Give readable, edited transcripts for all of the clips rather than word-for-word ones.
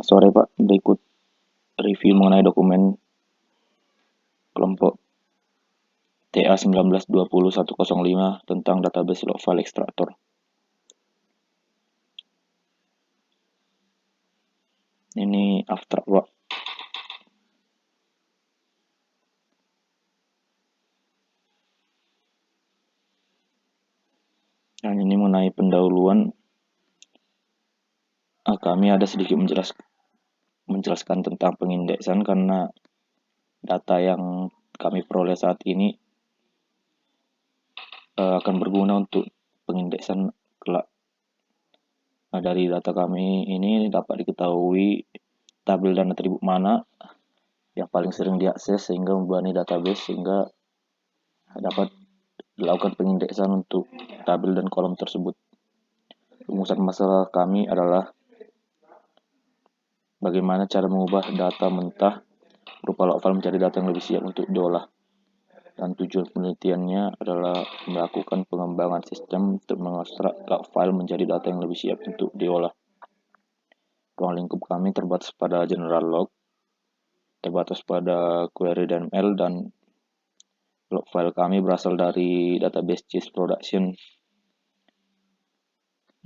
Sore Pak, berikut review mengenai dokumen kelompok TA1920-105 tentang database log file extractor. Ini abstrak Pak. Dan ini mengenai pendahuluan. Kami ada sedikit menjelaskan tentang pengindeksan karena data yang kami peroleh saat ini akan berguna untuk pengindeksan kelak. Nah, dari data kami ini dapat diketahui tabel dan atribut mana yang paling sering diakses sehingga membebani database sehingga dapat dilakukan pengindeksan untuk tabel dan kolom tersebut. Rumusan masalah kami adalah bagaimana cara mengubah data mentah berupa log file menjadi data yang lebih siap untuk diolah. Dan tujuan penelitiannya adalah melakukan pengembangan sistem untuk mengekstrak log file menjadi data yang lebih siap untuk diolah. Ruang lingkup kami terbatas pada general log, terbatas pada query DML, dan log file kami berasal dari database JIS Production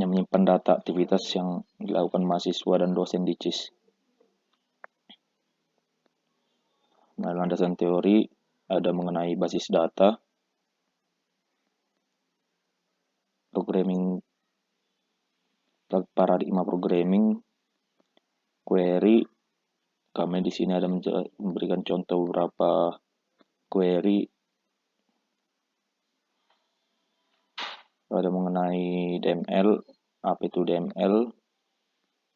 yang menyimpan data aktivitas yang dilakukan mahasiswa dan dosen di JIS. Nah, landasan teori ada mengenai basis data, programming, paradigma programming, query. Kami di sini ada memberikan contoh beberapa query. Ada mengenai DML, apa itu DML,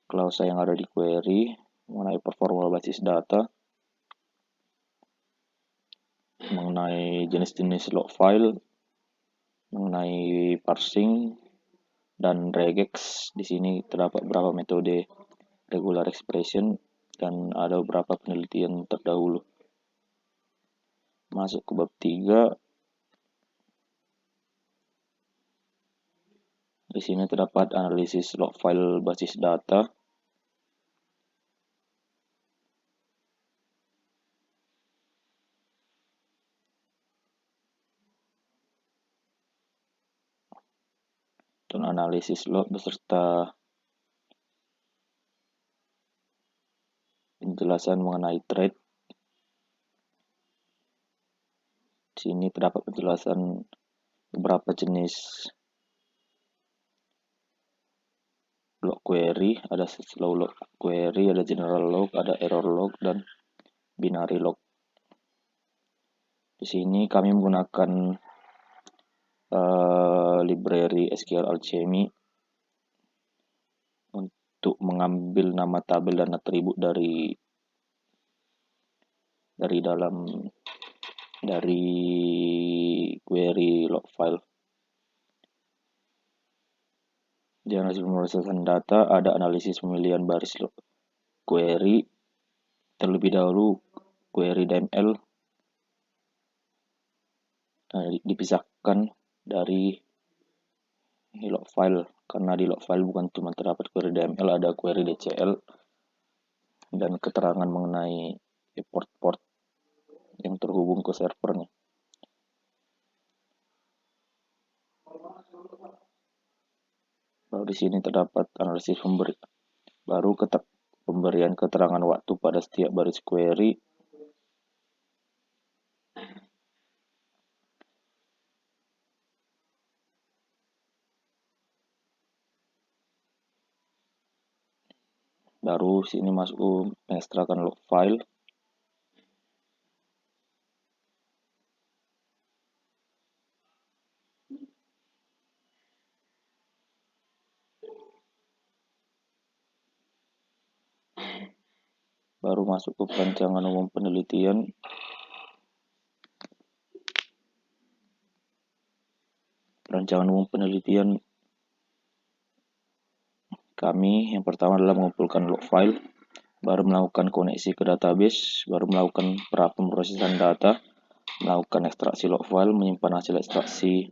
klausa yang ada di query, mengenai performa basis data, mengenai jenis-jenis log file, mengenai parsing dan regex. Di sini terdapat beberapa metode regular expression dan ada beberapa penelitian terdahulu. Masuk ke bab 3. Di sini terdapat analisis log file basis data. Dan analisis log beserta penjelasan mengenai thread. Di sini terdapat penjelasan beberapa jenis log query, ada slow log query, ada general log, ada error log, dan binary log. Di sini kami menggunakan library SQL Alchemy untuk mengambil nama tabel dan atribut dari query log file. Di analisis pemrosesan data ada analisis pemilihan baris log query. Terlebih dahulu query DML dipisahkan dari log file karena di log file bukan cuma terdapat query DML, ada query DCL dan keterangan mengenai port yang terhubung ke servernya. Lalu di sini terdapat analisis pemberian keterangan waktu pada setiap baris query. Baru sini masuk mengekstrakan log file. Baru masuk ke perancangan umum penelitian. Perancangan umum penelitian kami yang pertama adalah mengumpulkan log file, baru melakukan koneksi ke database, baru melakukan pemrosesan data, melakukan ekstraksi log file, menyimpan hasil ekstraksi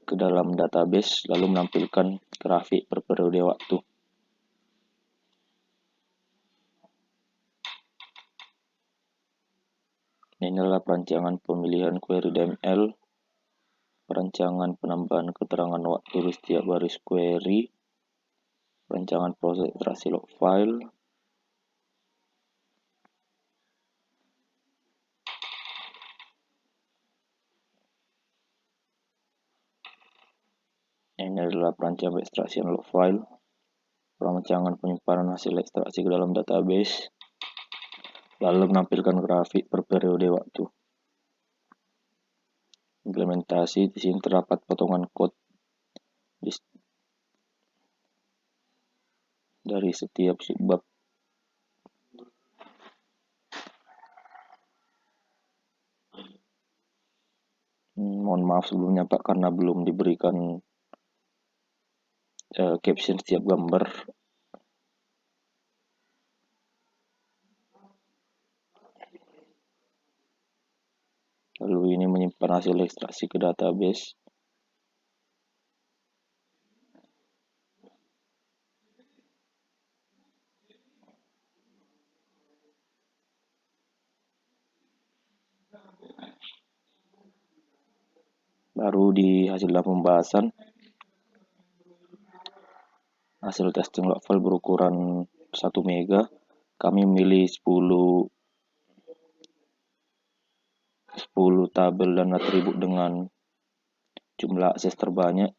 ke dalam database, lalu menampilkan grafik per periode waktu. Ini adalah perancangan pemilihan query DML, perancangan penambahan keterangan waktu di setiap baris query, perancangan proses ekstraksi log file, ini adalah perancangan ekstraksian log file, perancangan penyimpanan hasil ekstraksi ke dalam database, lalu menampilkan grafik per periode waktu. Implementasi, di sini terdapat potongan kode dari setiap subbab. Mohon maaf sebelumnya Pak, karena belum diberikan caption setiap gambar. Lalu ini menyimpan hasil ekstraksi ke database. Baru di hasil pembahasan, hasil testing log file berukuran 1 mega. Kami memilih 10 tabel dan atribut dengan jumlah akses terbanyak.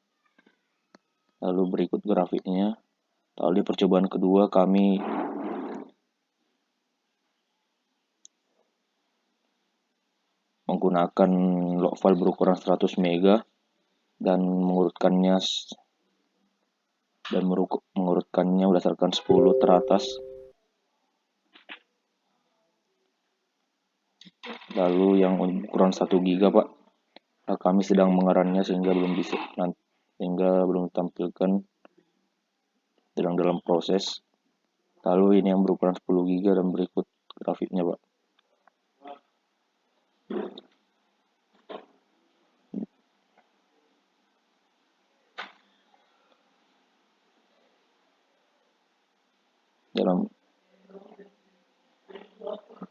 Lalu berikut grafiknya. Lalu di percobaan kedua kami menggunakan log file berukuran 100 mega dan mengurutkannya berdasarkan 10 teratas. Lalu yang ukuran 1 giga Pak, kami sedang mengerannya sehingga belum ditampilkan, sedang dalam proses. Lalu ini yang berukuran 10 giga dan berikut grafiknya Pak.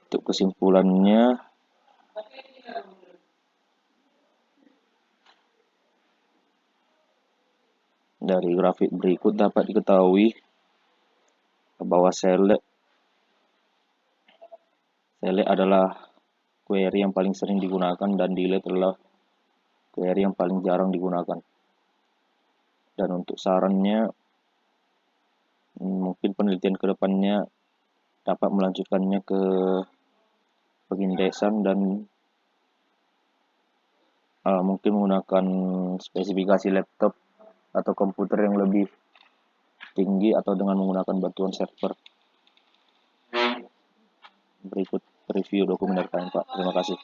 Untuk kesimpulannya, dari grafik berikut dapat diketahui bahwa select adalah query yang paling sering digunakan dan delete adalah query yang paling jarang digunakan. Dan untuk sarannya, mungkin penelitian kedepannya dapat melanjutkannya ke pengindeksan dan mungkin menggunakan spesifikasi laptop atau komputer yang lebih tinggi atau dengan menggunakan bantuan server. Berikut review dokumen dari kalian Pak. Terima kasih.